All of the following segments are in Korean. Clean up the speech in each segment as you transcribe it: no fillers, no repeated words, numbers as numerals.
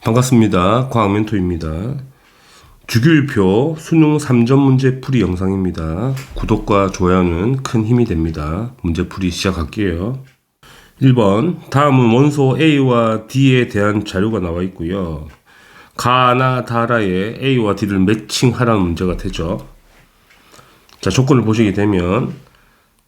반갑습니다. 과학멘토입니다. 주기율표 수능 3점 문제풀이 영상입니다. 구독과 좋아요는 큰 힘이 됩니다. 문제풀이 시작할게요. 1번, 다음은 원소 A와 D에 대한 자료가 나와 있고요. 가나 다라에 A와 D를 매칭하라는 문제가 되죠. 자, 조건을 보시게 되면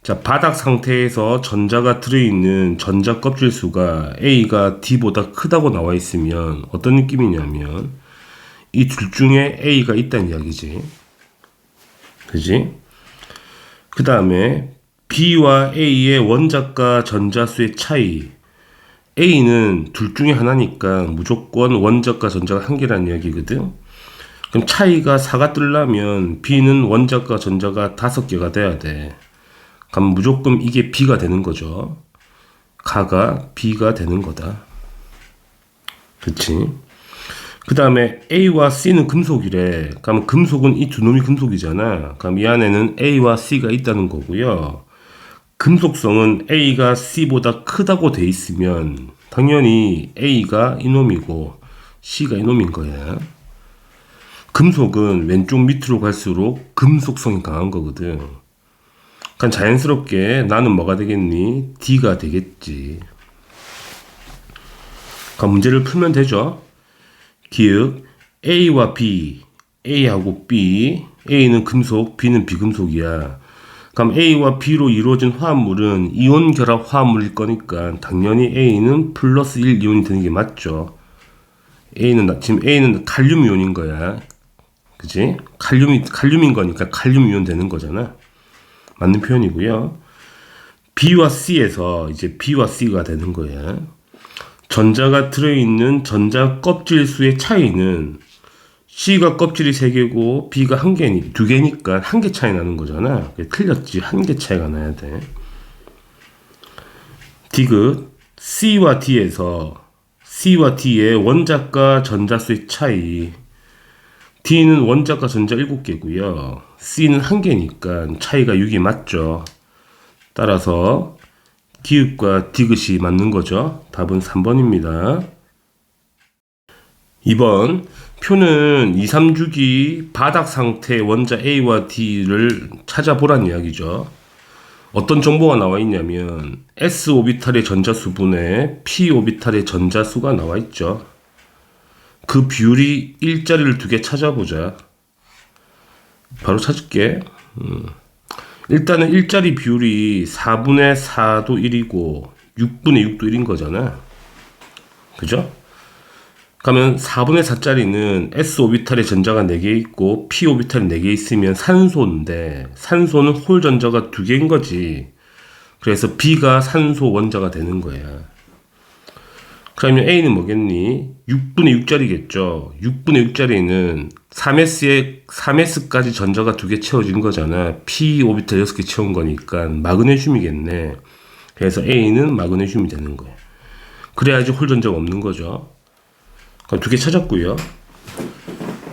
자, 바닥 상태에서 전자가 들어있는 전자 껍질 수가 A가 D보다 크다고 나와 있으면 어떤 느낌이냐면 이 둘 중에 A가 있다는 이야기지. 그지? 그 다음에 B와 A의 원자과 전자수의 차이. A는 둘 중에 하나니까 무조건 원자과 전자가 한 개라는 이야기거든. 그럼 차이가 4가 뜨려면 B는 원자과 전자가 5개가 돼야 돼. 그럼 무조건 이게 B가 되는 거죠. 가가 B가 되는 거다. 그치? 그 다음에 A와 C는 금속이래. 그럼 금속은 이 두 놈이 금속이잖아. 그럼 이 안에는 A와 C가 있다는 거고요. 금속성은 A가 C보다 크다고 돼 있으면 당연히 A가 이놈이고 C가 이놈인 거야. 금속은 왼쪽 밑으로 갈수록 금속성이 강한 거거든. 그럼 자연스럽게 나는 뭐가 되겠니? D가 되겠지. 그럼 문제를 풀면 되죠. 기역 A와 B, A하고 B, A는 금속, B는 비금속이야. 그럼 A와 B로 이루어진 화합물은 이온 결합 화합물일 거니까 당연히 A는 플러스 1 이온이 되는 게 맞죠. 지금 A는 칼륨 이온인 거야. 그치? 칼륨인 거니까 칼륨 이온 되는 거잖아. 맞는 표현이고요. B와 C에서 이제 B와 C가 되는 거야. 전자가 들어있는 전자 껍질 수의 차이는 C가 껍질이 3개고 B가 1개니 2개니까 1개 차이 나는 거잖아. 틀렸지. 1개 차이가 나야 돼. 디귿 C와 D에서 C와 D의 원자과 전자수의 차이. D는 원자과 전자 7개고요. C는 1개니까 차이가 6이 맞죠. 따라서 기읍과 디귿이 맞는 거죠. 답은 3번입니다. 2번 표는 2, 3주기 바닥 상태 원자 A와 D를 찾아보란 이야기죠. 어떤 정보가 나와 있냐면 S 오비탈의 전자수분에 P 오비탈의 전자수가 나와 있죠. 그 비율이 일자리를 2개 찾아보자. 바로 찾을게. 일단은 일자리 비율이 4분의 4도 1이고 6분의 6도 1인 거잖아. 그죠? 그러면 4분의 4짜리는 S오비탈의 전자가 4개 있고 P오비탈이 4개 있으면 산소인데 산소는 홀 전자가 2개인 거지. 그래서 B가 산소 원자가 되는 거야. 그러면 A는 뭐겠니? 6분의 6짜리겠죠. 6분의 6짜리는 3S까지 전자가 2개 채워진 거잖아. P 오비탈 6개 채운 거니까 마그네슘이겠네. 그래서 A는 마그네슘이 되는 거야. 그래야지 홀 전자가 없는 거죠. 그럼 2개 찾았고요.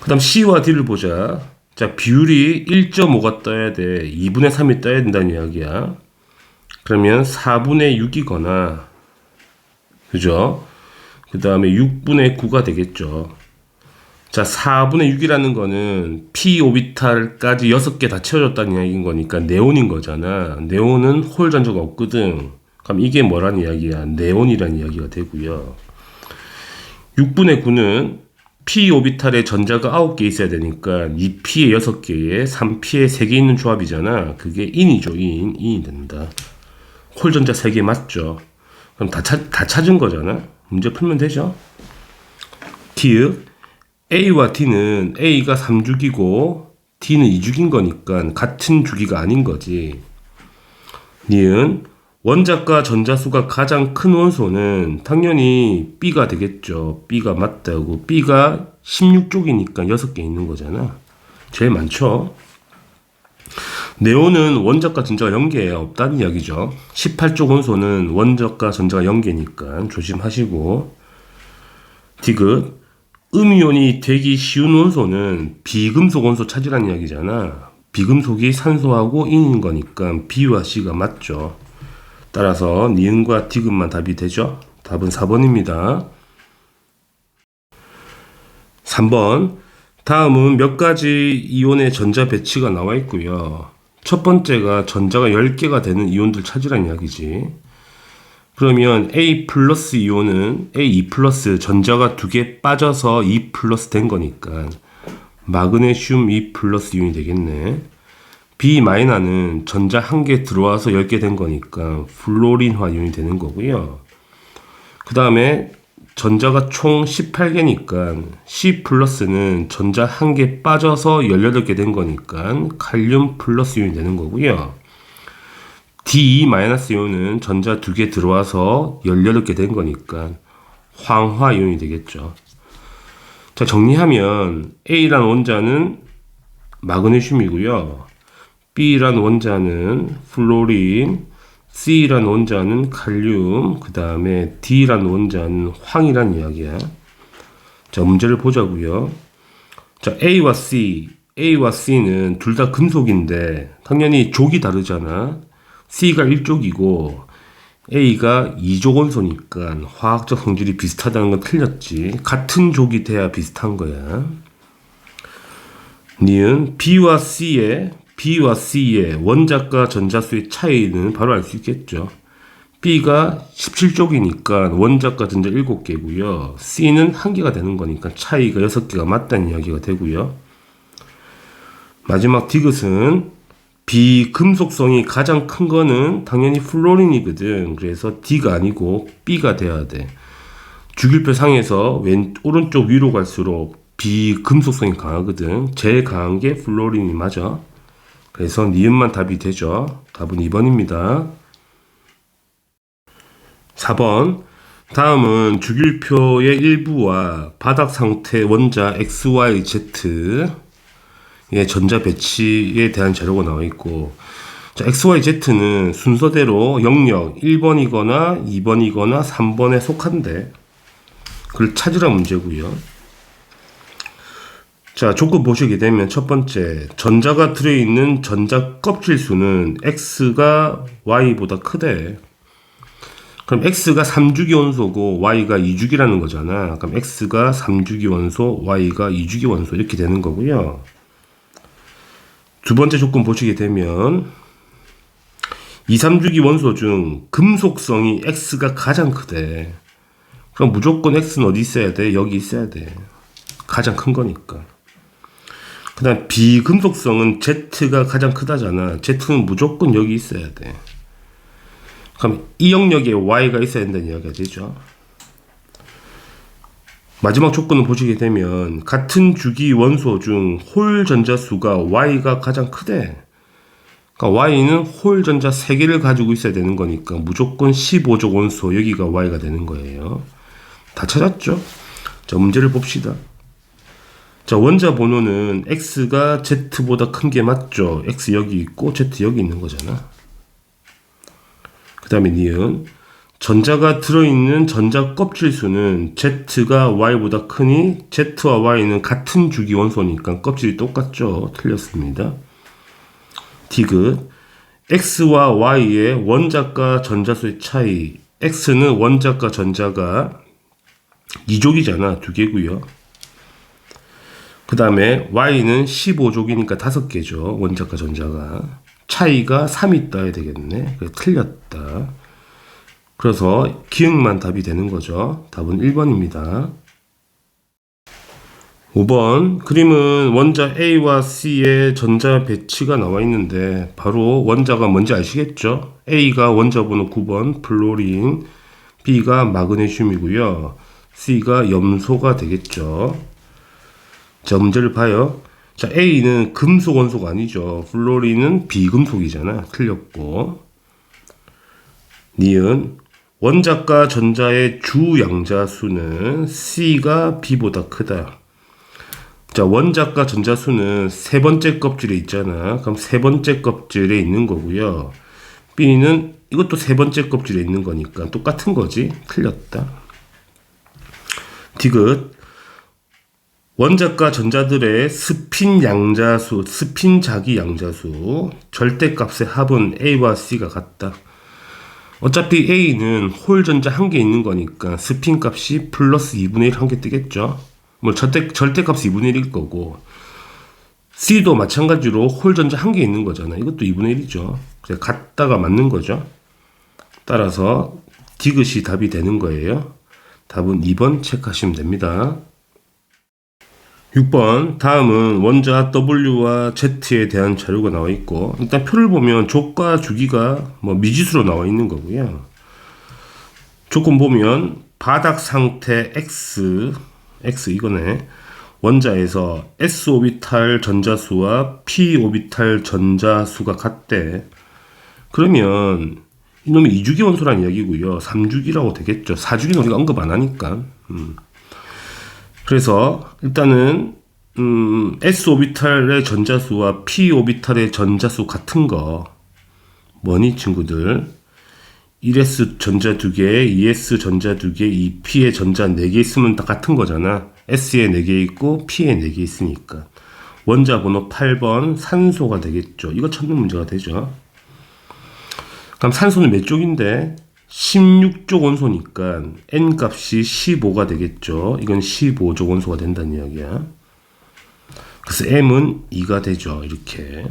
그 다음 C와 D를 보자. 자, 비율이 1.5가 떠야 돼. 2분의 3이 떠야 된다는 이야기야. 그러면 4분의 6이거나 그죠? 그 다음에 6분의 9가 되겠죠. 자, 4분의 6이라는 거는 P오비탈까지 6개 다 채워졌다는 이야기인 거니까 네온인 거잖아. 네온은 홀 전자가 없거든. 그럼 이게 뭐라는 이야기야? 네온이라는 이야기가 되고요. 6분의 9는 P오비탈에 전자가 9개 있어야 되니까 2P에 6개에 3P에 3개 있는 조합이잖아. 그게 인이죠. 인이 된다. 홀 전자 3개 맞죠? 그럼 다 찾은 거잖아. 문제 풀면 되죠. 기역 A와 D는 A가 3주기고 D는 2주기인 거니까 같은 주기가 아닌 거지. 니은 원자과 전자수가 가장 큰 원소는 당연히 B가 되겠죠. B가 맞다고. B가 16쪽이니까 6개 있는 거잖아. 제일 많죠. 네온은 원자과 전자가 0개에 없다는 이야기죠. 18쪽 원소는 원자과 전자가 0개니까 조심하시고. 디귿 음이온이 되기 쉬운 원소는 비금속 원소 찾으라는 이야기잖아. 비금속이 산소하고 인인 거니까 B와 C가 맞죠. 따라서 니은과 디귿만 답이 되죠. 답은 4번입니다. 3번. 다음은 몇 가지 이온의 전자 배치가 나와 있고요. 첫 번째가 전자가 10개가 되는 이온들 찾으라는 이야기지. 그러면 A 플러스 이온은 A2 플러스 전자가 2개 빠져서 2 플러스 된 거니까 마그네슘 2 플러스 이온이 되겠네. B 마이너는 전자 1개 들어와서 10개 된 거니까 플로린화 이온이 되는 거고요. 그 다음에 전자가 총 18개니까 C 플러스는 전자 1개 빠져서 18개 된 거니까 칼륨 플러스 이온이 되는 거고요. D 마이너스 이온은 전자 2개 들어와서 18개 된 거니까 황화 이온이 되겠죠. 자, 정리하면 A란 원자는 마그네슘이고요. B란 원자는 플로린, C란 원자는 칼륨, 그 다음에 D란 원자는 황이란 이야기야. 자, 문제를 보자고요. 자, A와 C는 둘 다 금속인데 당연히 족이 다르잖아. C가 1족이고 A가 2족 원소니까 화학적 성질이 비슷하다는 건 틀렸지. 같은 족이 돼야 비슷한 거야. 니은 B와 C의 원자과 전자수의 차이는 바로 알 수 있겠죠. B가 17족이니까 원자과 전자 7개고요. C는 1개가 되는 거니까 차이가 6개가 맞다는 이야기가 되고요. 마지막 디귿은 비금속성이 가장 큰 거는 당연히 플로린이거든. 그래서 D가 아니고 B가 돼야 돼. 주기율표 상에서 오른쪽 위로 갈수록 비금속성이 강하거든. 제일 강한 게 플로린이 맞아. 그래서 니은만 답이 되죠. 답은 2번입니다. 4번. 다음은 주기율표의 일부와 바닥 상태 원자 XYZ의 전자 배치에 대한 자료가 나와 있고, 자, XYZ는 순서대로 영역 1번이거나 2번이거나 3번에 속한데 그걸 찾으라 문제고요. 자, 조건 보시게 되면 첫 번째, 전자가 들어있는 전자 껍질 수는 X가 Y보다 크대. 그럼 X가 3주기 원소고 Y가 2주기라는 거잖아. 그럼 X가 3주기 원소, Y가 2주기 원소 이렇게 되는 거고요. 두 번째 조건 보시게 되면 2, 3주기 원소 중 금속성이 X가 가장 크대. 그럼 무조건 X는 어디 있어야 돼? 여기 있어야 돼. 가장 큰 거니까. 그 다음 비금속성은 Z가 가장 크다잖아. Z는 무조건 여기 있어야 돼. 그럼 이 영역에 Y가 있어야 된다는 이야기가 되죠. 마지막 조건을 보시게 되면 같은 주기 원소 중 홀 전자 수가 Y가 가장 크대. 그러니까 Y는 홀 전자 3개를 가지고 있어야 되는 거니까 무조건 15족 원소, 여기가 Y가 되는 거예요. 다 찾았죠? 자, 문제를 봅시다. 자, 원자 번호는 X가 Z보다 큰 게 맞죠? X 여기 있고 Z 여기 있는 거잖아. 그 다음에 니은 전자가 들어있는 전자 껍질 수는 Z가 Y보다 크니 Z와 Y는 같은 주기 원소니까 껍질이 똑같죠? 틀렸습니다. 디귿 X와 Y의 원자과 전자수의 차이. X는 원자과 전자가 2족이잖아. 2개고요. 그 다음에 Y는 15족이니까 5개죠. 원자과 전자가. 차이가 3이 있다 해야 되겠네. 그래, 틀렸다. 그래서 기억만 답이 되는 거죠. 답은 1번입니다. 5번 그림은 원자 A와 C의 전자 배치가 나와 있는데 바로 원자가 뭔지 아시겠죠? A가 원자 번호 9번 플로린, B가 마그네슘이고요. C가 염소가 되겠죠. 자, 문제를 봐요. 자, A는 금속 원소가 아니죠. 플로린은 비금속이잖아. 틀렸고. 니은 원자과 전자의 주 양자 수는 C가 B보다 크다. 자, 원자과 전자 수는 세 번째 껍질에 있잖아. 그럼 세 번째 껍질에 있는 거고요. B는 이것도 세 번째 껍질에 있는 거니까 똑같은 거지. 틀렸다. 디귿 원자과 전자들의 스핀 양자수, 스핀 자기 양자수, 절대값의 합은 A와 C가 같다. 어차피 A는 홀 전자 1개 있는 거니까 스핀 값이 플러스 2분의 1 한 개 뜨겠죠. 뭐 절대값이 2분의 1일 거고, C도 마찬가지로 홀 전자 한 개 있는 거잖아. 이것도 2분의 1이죠. 그래서 같다가 맞는 거죠. 따라서 디귿이 답이 되는 거예요. 답은 2번 체크하시면 됩니다. 6번, 다음은 원자 W와 Z에 대한 자료가 나와 있고, 일단 표를 보면 족과 주기가 뭐 미지수로 나와 있는 거고요. 조건 보면 바닥 상태 X 이거네. 원자에서 S 오비탈 전자수와 P 오비탈 전자수가 같대. 그러면 이놈이 2주기 원소란 이야기고요. 3주기라고 되겠죠. 4주기는 우리가 언급 안 하니까. 그래서 일단은 S 오비탈의 전자수와 P 오비탈의 전자수 같은 거 뭐니 친구들? 1s 전자 2개, 2s 전자 2개, 2p의 전자 4개 있으면 다 같은 거잖아. s에 4개 있고 p에 4개 있으니까. 원자 번호 8번 산소가 되겠죠. 이거 찾는 문제가 되죠. 그럼 산소는 몇 쪽인데? 16쪽 원소니까 n 값이 15가 되겠죠. 이건 15쪽 원소가 된다는 이야기야. 그래서 m은 2가 되죠. 이렇게.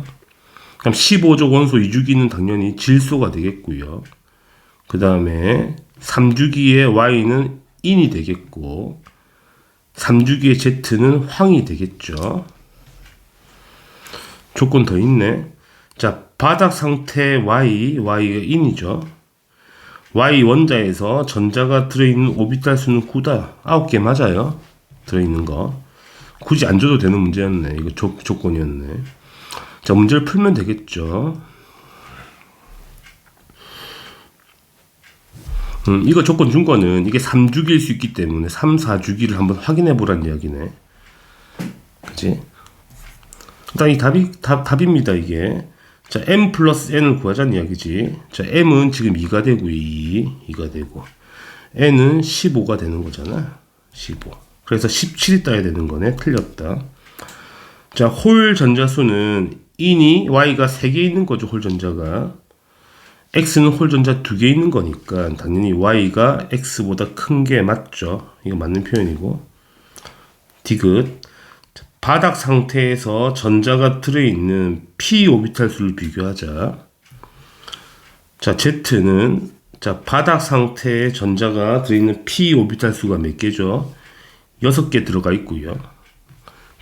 그럼 15쪽 원소 2주기는 당연히 질소가 되겠고요. 그 다음에 3주기의 y는 인이 되겠고 3주기의 z는 황이 되겠죠. 조건 더 있네. 자, 바닥 상태 y가 인이죠. Y 원자에서 전자가 들어있는 오비탈 수는 9다. 9개 맞아요. 들어있는 거. 굳이 안 줘도 되는 문제였네. 이거 조건이었네. 자, 문제를 풀면 되겠죠. 이거 조건 준 거는 이게 3주기일 수 있기 때문에 3, 4주기를 한번 확인해 보란 이야기네. 그치? 일단 이 답입니다, 이게. 자, m 플러스 n을 구하자는 이야기지. 자, m은 지금 2가 되고 2가 되고 n은 15가 되는 거잖아. 15. 그래서 17이 따야 되는 거네. 틀렸다. 자, 홀 전자수는 인이 y가 3개 있는 거죠. 홀 전자가. x는 홀 전자 2개 있는 거니까 당연히 y가 x보다 큰 게 맞죠. 이거 맞는 표현이고. 디귿. 바닥 상태에서 전자가 들어있는 p 오비탈 수를 비교하자. 자, z는 자, 바닥 상태에 전자가 들어있는 p 오비탈 수가 몇 개죠? 6개 들어가 있고요.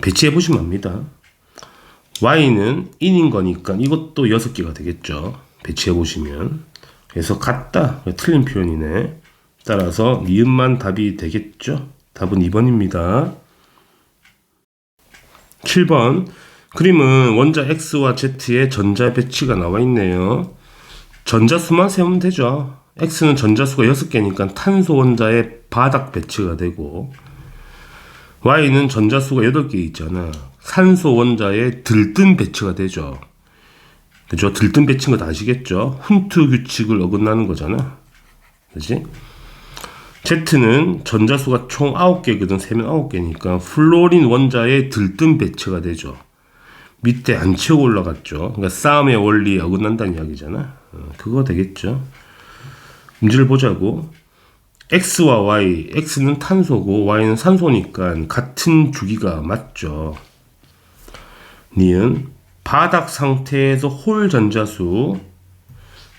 배치해 보시면 압니다. y는 인인 거니까 이것도 6개가 되겠죠. 배치해 보시면. 그래서 같다. 틀린 표현이네. 따라서 니은만 답이 되겠죠. 답은 2번입니다. 7번 그림은 원자 X와 Z의 전자 배치가 나와 있네요. 전자수만 세우면 되죠. X는 전자수가 6개니까 탄소 원자의 바닥 배치가 되고 Y는 전자수가 8개 있잖아. 산소 원자의 들뜬 배치가 되죠. 그죠? 들뜬 배치인 거 다 아시겠죠? 훈트 규칙을 어긋나는 거잖아. 그지? Z는 전자수가 총 9개거든. 세면 9개니까 플로린 원자의 들뜬 배치가 되죠. 밑에 안 채우고 올라갔죠. 그러니까 싸움의 원리에 어긋난다는 이야기잖아. 그거 되겠죠. 문제를 보자고. X와 Y, X는 탄소고 Y는 산소니까 같은 주기가 맞죠. 니은 바닥 상태에서 홀 전자수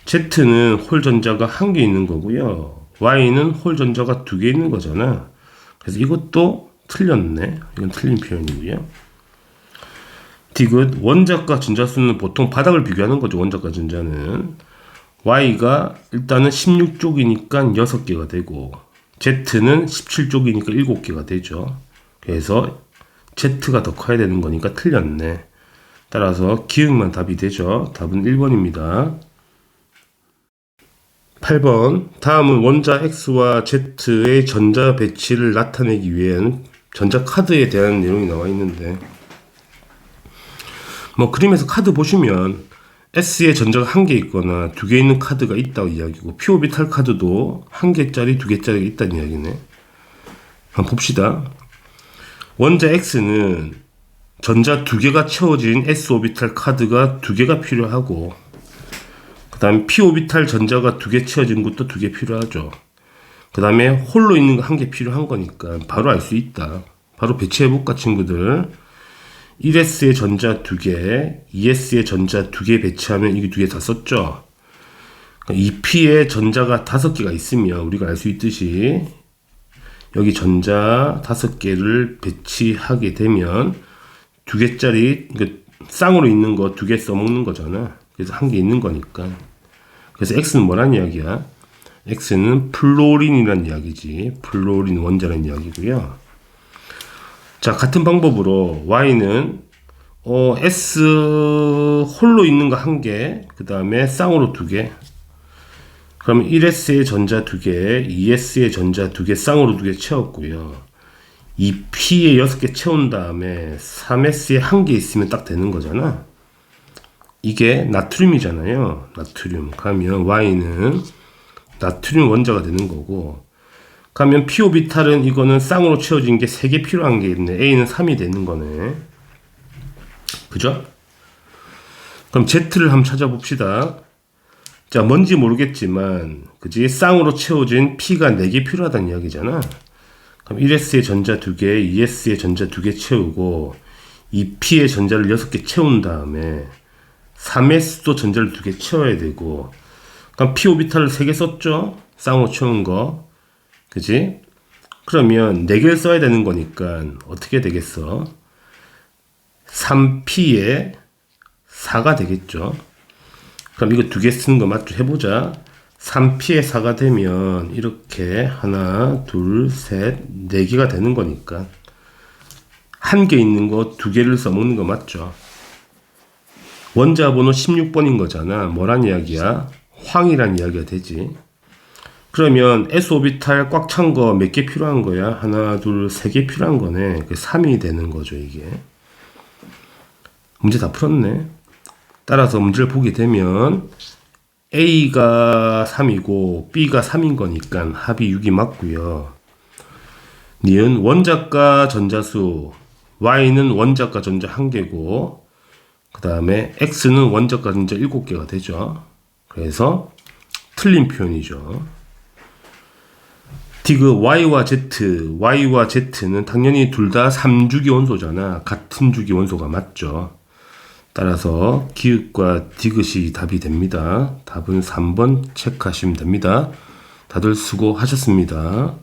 Z는 홀 전자가 1개 있는 거고요. Y는 홀 전자가 2개 있는 거잖아. 그래서 이것도 틀렸네. 이건 틀린 표현이고요. 디귿 원자과 전자수는 보통 바닥을 비교하는 거죠. 원자과 전자는 Y가 일단은 16쪽이니까 6개가 되고 Z는 17쪽이니까 7개가 되죠. 그래서 Z가 더 커야 되는 거니까 틀렸네. 따라서 기억만 답이 되죠. 답은 1번입니다. 8번 다음은 원자 X와 Z의 전자 배치를 나타내기 위한 전자 카드에 대한 내용이 나와 있는데 뭐 그림에서 카드 보시면 S에 전자가 1개 있거나 2개 있는 카드가 있다고 이야기고 p 오비탈 카드도 1개짜리 2개짜리가 있다는 이야기네. 한번 봅시다. 원자 X는 전자 2개가 채워진 S 오비탈 카드가 2개가 필요하고 그 다음에 p 오비탈 전자가 2개 채워진 것도 2개 필요하죠. 그 다음에 홀로 있는 거 1개 필요한 거니까 바로 알 수 있다. 바로 배치해볼까 친구들. 1S의 전자 2개, 2S의 전자 2개 배치하면 이게 2개 다 썼죠. 2P의 전자가 5개가 있으면 우리가 알 수 있듯이 여기 전자 5개를 배치하게 되면 2개짜리 쌍으로 있는 거 2개 써먹는 거잖아. 그래서 1개 있는 거니까. 그래서 X는 뭐란 이야기야? X는 플로린이란 이야기지. 플로린 원자란 이야기고요. 자, 같은 방법으로 Y는 S 홀로 있는 거 1개, 그 다음에 쌍으로 2개. 그러면 1S의 전자 2개, 2S의 전자 2개, 쌍으로 2개 채웠고요. 2P에 6개 채운 다음에 3S에 1개 있으면 딱 되는 거잖아. 이게 나트륨이잖아요. 나트륨. 그러면 Y는 나트륨 원자가 되는 거고, 그러면 P오비탈은 이거는 쌍으로 채워진 게 3개 필요한 게 있네. A는 3이 되는 거네. 그죠? 그럼 Z를 한번 찾아봅시다. 자, 뭔지 모르겠지만, 그지? 쌍으로 채워진 P가 4개 필요하다는 이야기잖아. 그럼 1S의 전자 2개, 2S의 전자 2개 채우고, 2P의 전자를 6개 채운 다음에, 3S도 전자를 2개 채워야 되고, 그럼 P오비탈을 3개 썼죠? 쌍으로 채운 거. 그지? 그러면 4개를 써야 되는 거니까, 어떻게 되겠어? 3P에 4가 되겠죠? 그럼 이거 2개 쓰는 거 맞죠? 해보자. 3P에 4가 되면 이렇게 하나, 둘, 셋, 4개가 되는 거니까 1개 있는 거 2개를 써먹는 거 맞죠? 원자 번호 16번인 거잖아. 뭐란 이야기야? 황이란 이야기가 되지. 그러면 S오비탈 꽉 찬 거 몇 개 필요한 거야? 하나, 둘, 3개 필요한 거네. 3이 되는 거죠, 이게. 문제 다 풀었네. 따라서 문제를 보게 되면 A가 3이고 B가 3인 거니까 합이 6이 맞고요. 니은 원자과 전자수, Y는 원자과 전자 1개고, 그 다음에 X는 원자과 전자 7개가 되죠. 그래서 틀린 표현이죠. 디귿 Y와 Z는 당연히 둘 다 3주기 원소잖아. 같은 주기 원소가 맞죠. 따라서 기읍과 디귿이 답이 됩니다. 답은 3번 체크하시면 됩니다. 다들 수고하셨습니다.